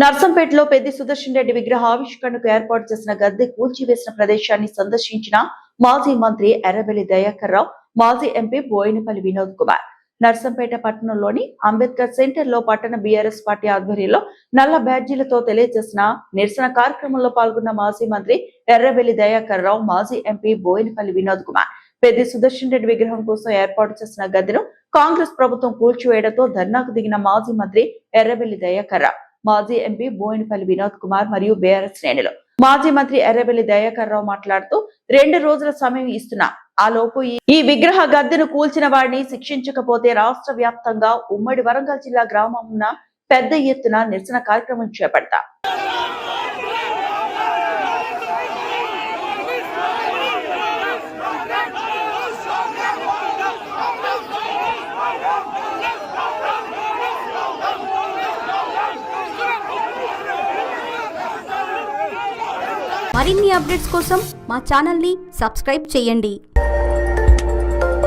నర్సంపేటలో పెద్ది సుదర్శన్ రెడ్డి విగ్రహ ఆవిష్కరణకు ఏర్పాటు చేసిన గద్దె కూల్చివేసిన ప్రదేశాన్ని సందర్శించిన మాజీ మంత్రి ఎర్రబెల్లి దయాకర్ రావు, మాజీ ఎంపీ బోయినపల్లి వినోద్ కుమార్. నర్సంపేట పట్టణంలోని అంబేద్కర్ సెంటర్ లో పట్టణ బీఆర్ఎస్ పార్టీ ఆధ్వర్యంలో నల్ల బ్యాడ్జీలతో తెలియజేసిన నిరసన కార్యక్రమంలో పాల్గొన్న మాజీ మంత్రి ఎర్రబెల్లి దయాకర్ రావు, మాజీ ఎంపీ బోయినపల్లి వినోద్ కుమార్ పెద్ది సుదర్శన్ రెడ్డి విగ్రహం కోసం ఏర్పాటు చేసిన గద్దెను కాంగ్రెస్ ప్రభుత్వం కూల్చివేయడంతో ధర్నాకు దిగిన మాజీ మంత్రి ఎర్రబెల్లి దయాకర్ రావు, మాజీ ఎంపీ బోయినపల్లి వినోద్ కుమార్ మరియు బీఆర్ఎస్ శ్రేణులు. మాజీ మంత్రి ఎర్రబెల్లి దయాకర్ రావు మాట్లాడుతూ 2 రోజుల సమయం ఇస్తున్నా, ఆ లోపు ఈ విగ్రహ గద్దెను కూల్చిన వారిని శిక్షించకపోతే రాష్ట్ర వ్యాప్తంగా ఉమ్మడి వరంగల్ జిల్లా గ్రామం పెద్ద ఎత్తున నిరసన కార్యక్రమం చేపడతా. మరిన్ని అప్డేట్స్ కోసం మా ఛానల్ని సబ్స్క్రైబ్ చేయండి.